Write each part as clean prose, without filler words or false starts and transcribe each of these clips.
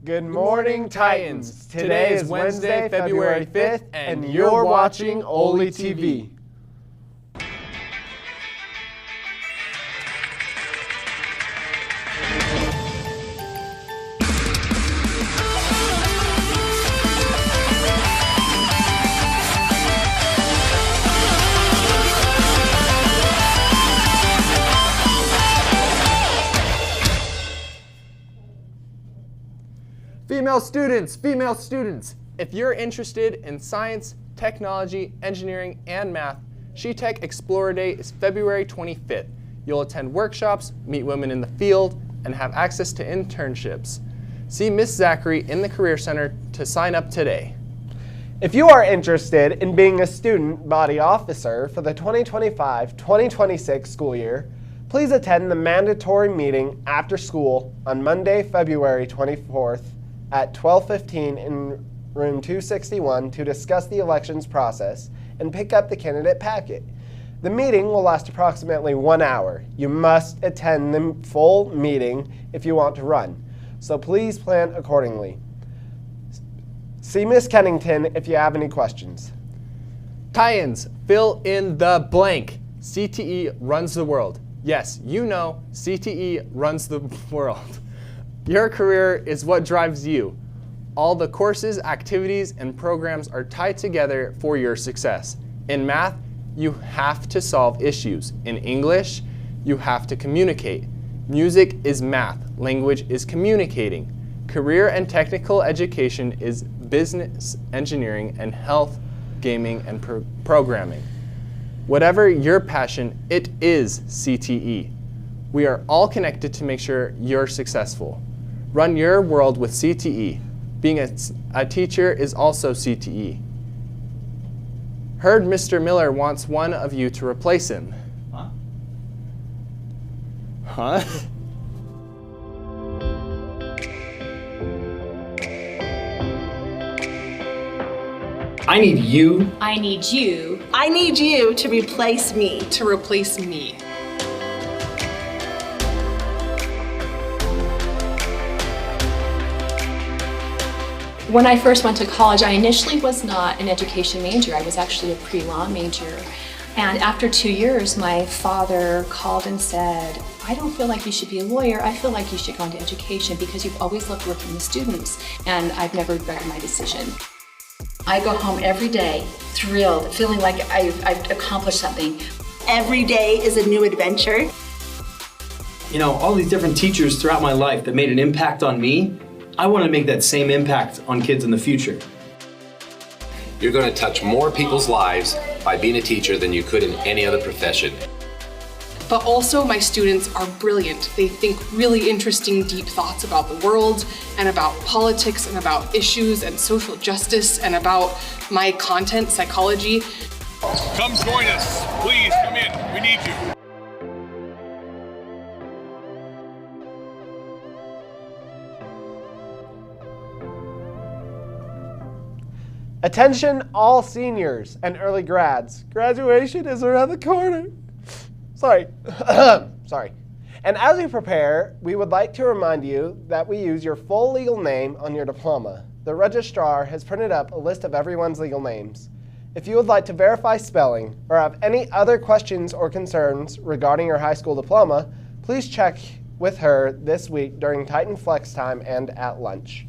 Good morning, Titans. Today is Wednesday, February 5th, and you're watching OlyTV. Female students, if you're interested in science, technology, engineering, and math, SheTech Explorer Day is February 25th. You'll attend workshops, meet women in the field, and have access to internships. See Ms. Zachary in the Career Center to sign up today. If you are interested in being a student body officer for the 2025-2026 school year, please attend the mandatory meeting after school on Monday, February 24th at 12:15 in room 261 to discuss the elections process and pick up the candidate packet. The meeting will last approximately 1 hour. You must attend the full meeting if you want to run, so please plan accordingly. See Ms. Kennington if you have any questions. Tie-ins, fill in the blank. CTE runs the world. Yes, you know, CTE runs the world. Your career is what drives you. All the courses, activities, and programs are tied together for your success. In math, you have to solve issues. In English, you have to communicate. Music is math. Language is communicating. Career and technical education is business, engineering, and health, gaming, and programming. Whatever your passion, it is CTE. We are all connected to make sure you're successful. Run your world with CTE. Being a teacher is also CTE. Heard Mr. Miller wants one of you to replace him. Huh? I need you. I need you. I need you to replace me. To replace me. When I first went to college, I initially was not an education major. I was actually a pre-law major. And after 2 years, my father called and said, I don't feel like you should be a lawyer. I feel like you should go into education because you've always loved working with students. And I've never regretted my decision. I go home every day thrilled, feeling like I've accomplished something. Every day is a new adventure. You know, all these different teachers throughout my life that made an impact on me, I want to make that same impact on kids in the future. You're going to touch more people's lives by being a teacher than you could in any other profession. But also my students are brilliant. They think really interesting, deep thoughts about the world and about politics and about issues and social justice and about my content, psychology. Come join us. Please come in. We need you. Attention all seniors and early grads. Graduation is around the corner. Sorry. Sorry. And as we prepare, we would like to remind you that we use your full legal name on your diploma. The registrar has printed up a list of everyone's legal names. If you would like to verify spelling or have any other questions or concerns regarding your high school diploma, please check with her this week during Titan Flex time and at lunch.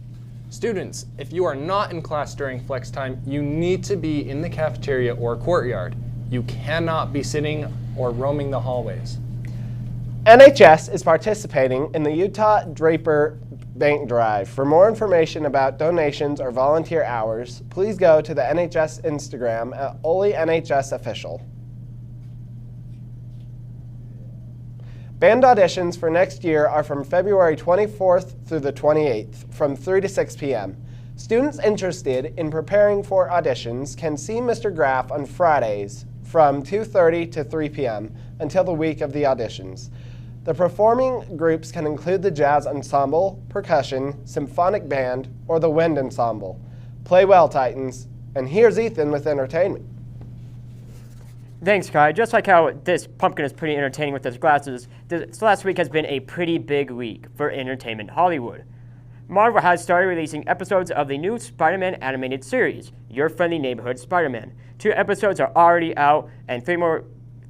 Students, if you are not in class during flex time, you need to be in the cafeteria or courtyard. You cannot be sitting or roaming the hallways. NHS is participating in the Utah Draper Bank Drive. For more information about donations or volunteer hours, please go to the NHS Instagram at OlyNHSOfficial. Band auditions for next year are from February 24th through the 28th from 3 to 6 p.m. Students interested in preparing for auditions can see Mr. Graff on Fridays from 2:30 to 3 p.m. until the week of the auditions. The performing groups can include the jazz ensemble, percussion, symphonic band, or the wind ensemble. Play well, Titans. And here's Ethan with entertainment. Thanks, Kai. Just like how this pumpkin is pretty entertaining with his glasses, this last week has been a pretty big week for entertainment Hollywood. Marvel has started releasing episodes of the new Spider-Man animated series, Your Friendly Neighborhood Spider-Man. 2 episodes are already out, and 3 more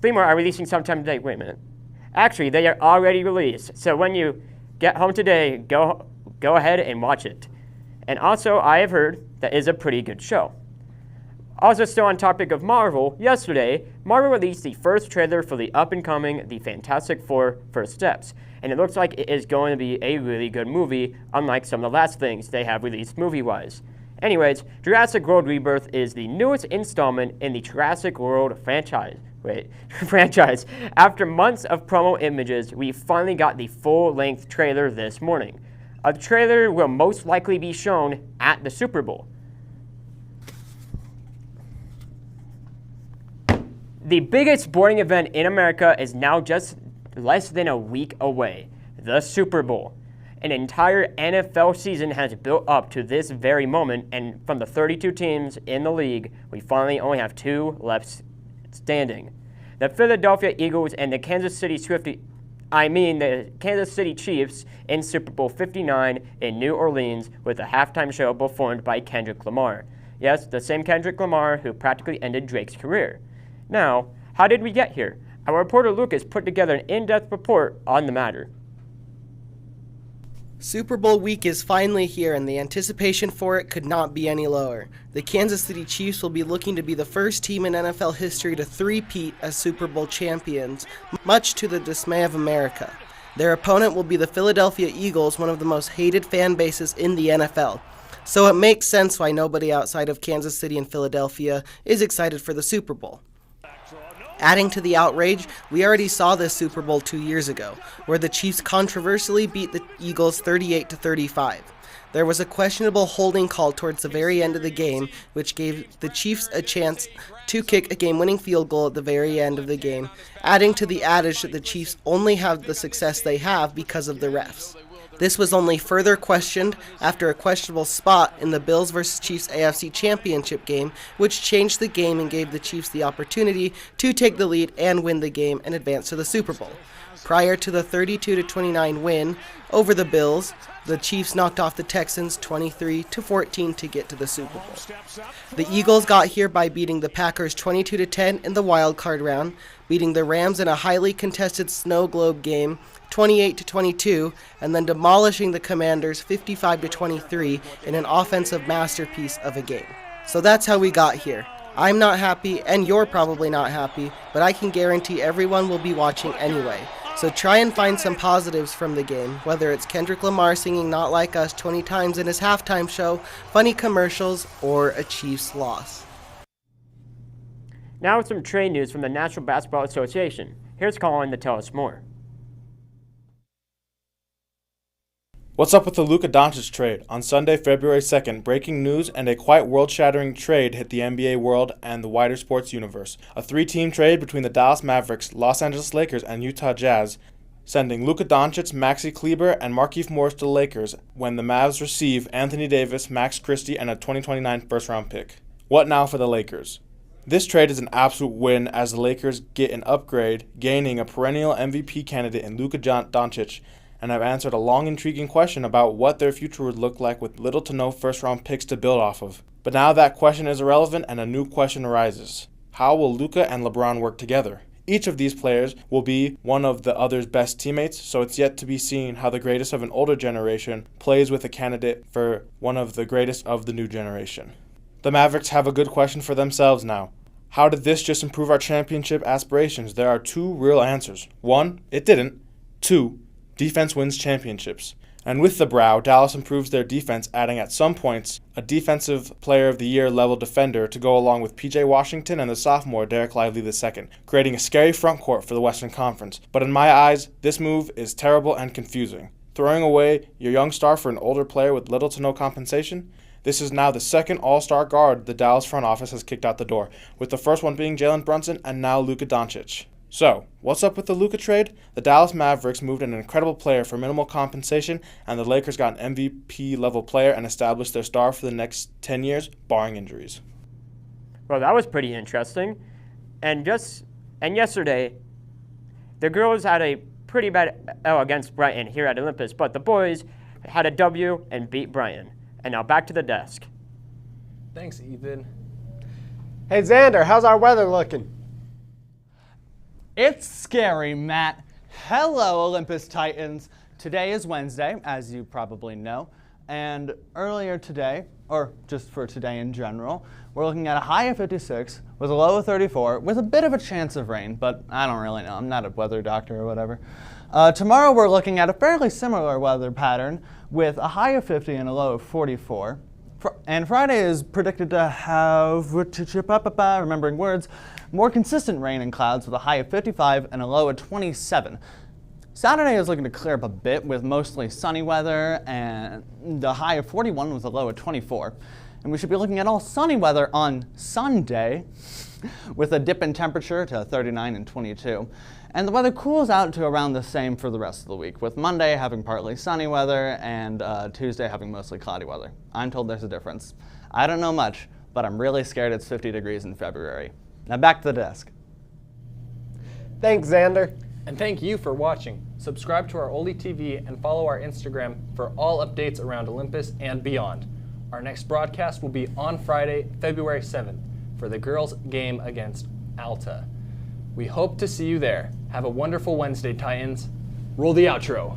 are releasing sometime today. Wait a minute. Actually, they are already released, so when you get home today, go ahead and watch it. And also, I have heard that is a pretty good show. Also, still on topic of Marvel, yesterday, Marvel released the first trailer for the up-and-coming The Fantastic Four First Steps, and it looks like it is going to be a really good movie, unlike some of the last things they have released movie-wise. Anyways, Jurassic World Rebirth is the newest installment in the Jurassic World franchise. After months of promo images, we finally got the full-length trailer this morning. A trailer will most likely be shown at the Super Bowl. The biggest sporting event in America is now just less than a week away, the Super Bowl. An entire NFL season has built up to this very moment, and from the 32 teams in the league, we finally only have 2 left standing. The Philadelphia Eagles and the Kansas City Chiefs in Super Bowl 59 in New Orleans with a halftime show performed by Kendrick Lamar. Yes, the same Kendrick Lamar who practically ended Drake's career. Now, how did we get here? Our reporter Lucas put together an in-depth report on the matter. Super Bowl week is finally here, and the anticipation for it could not be any lower. The Kansas City Chiefs will be looking to be the first team in NFL history to three-peat as Super Bowl champions, much to the dismay of America. Their opponent will be the Philadelphia Eagles, one of the most hated fan bases in the NFL. So it makes sense why nobody outside of Kansas City and Philadelphia is excited for the Super Bowl. Adding to the outrage, we already saw this Super Bowl 2 years ago, where the Chiefs controversially beat the Eagles 38-35. There was a questionable holding call towards the very end of the game, which gave the Chiefs a chance to kick a game-winning field goal at the very end of the game, adding to the adage that the Chiefs only have the success they have because of the refs. This was only further questioned after a questionable spot in the Bills vs. Chiefs AFC Championship game, which changed the game and gave the Chiefs the opportunity to take the lead and win the game and advance to the Super Bowl. Prior to the 32-29 win over the Bills, the Chiefs knocked off the Texans 23-14 to get to the Super Bowl. The Eagles got here by beating the Packers 22-10 in the wild card round, beating the Rams in a highly contested snow globe game 28-22, and then demolishing the Commanders 55-23 in an offensive masterpiece of a game. So that's how we got here. I'm not happy, and you're probably not happy, but I can guarantee everyone will be watching anyway. So try and find some positives from the game, whether it's Kendrick Lamar singing Not Like Us 20 times in his halftime show, funny commercials, or a Chiefs loss. Now with some trade news from the National Basketball Association. Here's Colin to tell us more. What's up with the Luka Doncic trade? On Sunday, February 2nd, breaking news and a quite world-shattering trade hit the NBA world and the wider sports universe. A 3-team trade between the Dallas Mavericks, Los Angeles Lakers, and Utah Jazz, sending Luka Doncic, Maxi Kleber, and Markieff Morris to the Lakers when the Mavs receive Anthony Davis, Max Christie, and a 2029 first-round pick. What now for the Lakers? This trade is an absolute win as the Lakers get an upgrade, gaining a perennial MVP candidate in Luka Doncic, and have answered a long intriguing question about what their future would look like with little to no first-round picks to build off of. But now that question is irrelevant and a new question arises. How will Luka and LeBron work together? Each of these players will be one of the other's best teammates, so it's yet to be seen how the greatest of an older generation plays with a candidate for one of the greatest of the new generation. The Mavericks have a good question for themselves now. How did this just improve our championship aspirations? There are 2 real answers. 1, it didn't. 2, defense wins championships. And with the brow, Dallas improves their defense, adding at some points a Defensive Player of the Year level defender to go along with PJ Washington and the sophomore Derek Lively II, creating a scary front court for the Western Conference. But in my eyes, this move is terrible and confusing. Throwing away your young star for an older player with little to no compensation? This is now the second all-star guard the Dallas front office has kicked out the door, with the first one being Jalen Brunson and now Luka Doncic. So, what's up with the Luka trade? The Dallas Mavericks moved an incredible player for minimal compensation, and the Lakers got an MVP-level player and established their star for the next 10 years, barring injuries. Well, that was pretty interesting. And yesterday, the girls had a pretty bad L against Brighton here at Olympus, but the boys had a W and beat Brian. And now back to the desk. Thanks, Ethan. Hey, Xander, how's our weather looking? It's scary, Matt. Hello, Olympus Titans. Today is Wednesday, as you probably know. And earlier today, or just for today in general, we're looking at a high of 56 with a low of 34 with a bit of a chance of rain, but I don't really know. I'm not a weather doctor or whatever. Tomorrow we're looking at a fairly similar weather pattern with a high of 50 and a low of 44. And Friday is predicted to have, remembering words, more consistent rain and clouds with a high of 55 and a low of 27. Saturday is looking to clear up a bit with mostly sunny weather and the high of 41 with a low of 24. And we should be looking at all sunny weather on Sunday with a dip in temperature to 39 and 22. And the weather cools out to around the same for the rest of the week, with Monday having partly sunny weather and Tuesday having mostly cloudy weather. I'm told there's a difference. I don't know much, but I'm really scared it's 50 degrees in February. Now back to the desk. Thanks, Xander. And thank you for watching. Subscribe to our OlyTV and follow our Instagram for all updates around Olympus and beyond. Our next broadcast will be on Friday, February 7th for the girls' game against Alta. We hope to see you there. Have a wonderful Wednesday, Titans. Roll the outro.